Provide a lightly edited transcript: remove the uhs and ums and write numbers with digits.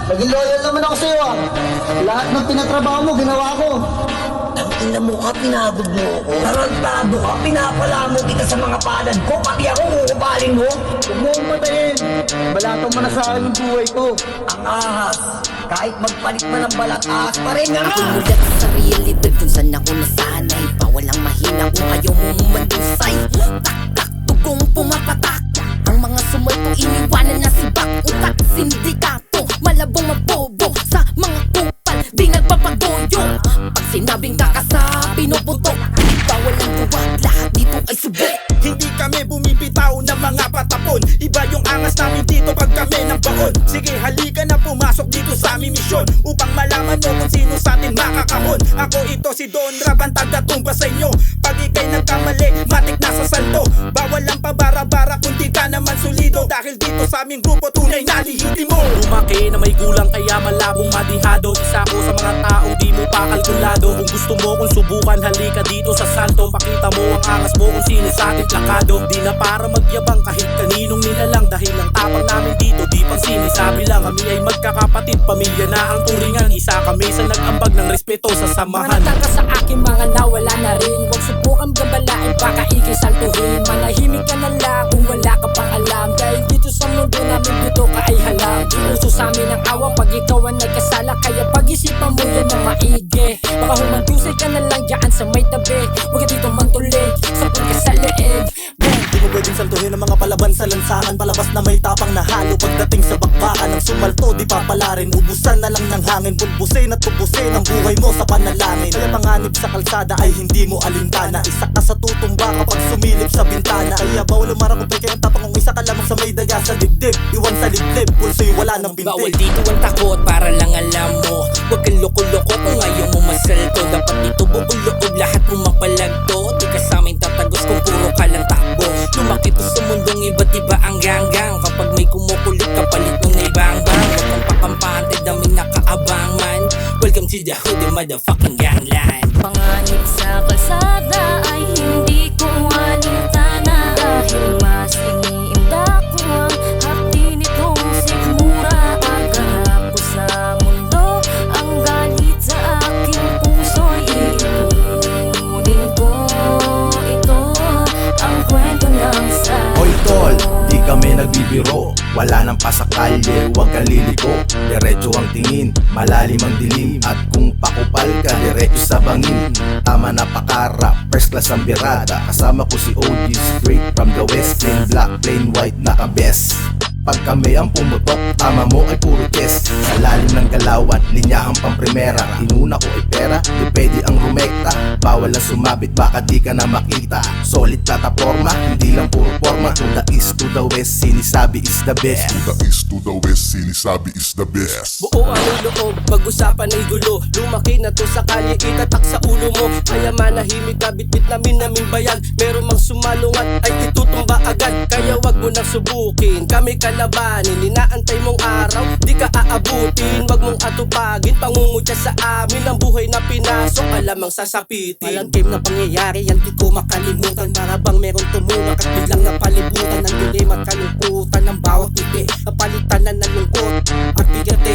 Naging loyal naman ako sa'yo ah. Lahat ng pinatrabaho mo, ginawa ko. Tangina mo ka, pinagod mo ako. Tarantado ka, pinapala mo kita sa mga palad ko. Pati ako, kukubalin mo. Huwag mo akong patayin. Balatan mo na sa akin yung buhay ko. Ang ahas, kahit magpalit man ng balat, ahas pa rin nga. Ako'y mulat sa realidad kung saan ako nasanay. Bawal ang mahina kung ayaw mo mandusay. Tak-tak, tugong pumapatak. Ang mga sumalpong iniwanan na si Bak. Utak, sindikato, malabong mabobo. Sa mga kupal, di nagpapagoyo. Pag sinabing kakasa, pinuputok. Bawal ang buwag, lahat dito ay subok. Hindi kami bumibitaw ng mga patapon. Iba yung angas namin dito pag kami ng baon. Sige halika na pumasok dito sa aming misyon, upang malaman mo kung sino sa atin makakahon. Ako ito si Don Raban, taga-tumba sa inyo. Pag ikay nagkamali, matik na sa salto. Bawal ang pabara-bara kung di ka naman solido. Dahil dito sa aming grupo tunay na lihiti mo. Lumaki na may gulang kaya malabong madihado. Isa ko sa mga taong di mo pa kalkulado. Kung gusto mo kung subukan, halika dito sa Santo. Pakita mo ang angas mo kung sino sa ating plakado. Di na para magyabang kahit kaninong nilalang. Dahil ang tapang namin dito di pang sinisabi lang. Kami ay magkakapatid, pamilya na ang turingan. Isa kami sa nag-ambag ng respeto sa samahan. Mga natangka sa akin, mga nawala na rin. Huwag subukan gabalain, baka ikisaltuhin. Manahimik ka na lang kung wala ka pang alam. Dahil dito sa mundo namin, dito ka ay halang. Di uso sa amin ang awa pag ikaw ang nagkasala. Kaya pag-isipan mo yan na maigi. Baka humandusay ka na lang dyan sa may tabi. Huwag ka dito mantulig, sapon ka sa leeg. Di mo pwedeng saltuhin ang mga palaban sa lansangan. Palabas na may tapang na halo. Pagdating sa bakbakan ng sumalto, di papalarin. Ubusan na lang ng hangin, bulbusin at tubusin ang buhay mo sa panalangin. Kaya panganib sa kalsada ay hindi mo alintana. Isa ka sa tutumba kapag sumilip sa bintana. Kaya bawal umarakupay kaya ang tapang kung isa ka lamang sa may daga sa dibdib. Iwan sa liblib, pulso'y wala ng binti. Bawal dito ang takot, para lang alam mo. Huwag kang loko-loko kung ayaw mo masalto. Dapat dito buong loob, lahat pumapalagto. Di ka sa amin tatagos kung puro ka lang takbo. Lumaki to sa mundong iba't iba ang ganggang. Kapag may kumukulit kapalit mong naibang-bang. Huwag kang pakampante, daming nakaabang man. Welcome to the hood, the motherfucking gangland. Panganib sa kalsada ay hindi ko alintana. Dahil mas iniinda ko ang hapdi nitong sikmura. Pagharap ko sa mundo, ang galit sa aking puso'y iipunin ko. Ito ang kwento ng sa Hoy tol, di kami nagbibiro. Wala nang pasakalye, huwag kang liliko. Diretso ang tingin, malalim ang dilim. At kung pakupal ka, diretso sa bangin. Tama na pakara, first class ang birada. Kasama ko si OG, straight from the west. Plain black, plain white, naka-best. Pag kami ang pumutok, tama mo ay puro chess. Sa lalim ng galawan, linyahang pamprimera. Inuna ko ay pera, di pwede ang rumekta. Bawal ang sumabit, baka di ka na makita. Solid plataforma, hindi lang puro forma. To the east, to the west, sinisabi is the best. To the east, to the west, sinisabi is the best. Buo ang loob, pag-usapan ay gulo. Lumaki na to sa kalye, itatak sa ulo mo. Kaya manahimik ka, bitbit namin bayag. Meron mang sumalungat ay itutumba agad. Kaya wag mo nang subukin, kami kalabanin. Inaantay mong araw, di ka aabutin. Wag mong atupagin, pangungutya sa amin. Ang buhay na pinasok, alamang sasapitin. Walang game na pangyayari, yan di ko makalimutan. Para bang meron tumumak at biglang napalibutan. Ng dilim at kalungkutan ng bawat ngiti. Napalitan na ng lungkot at bigati.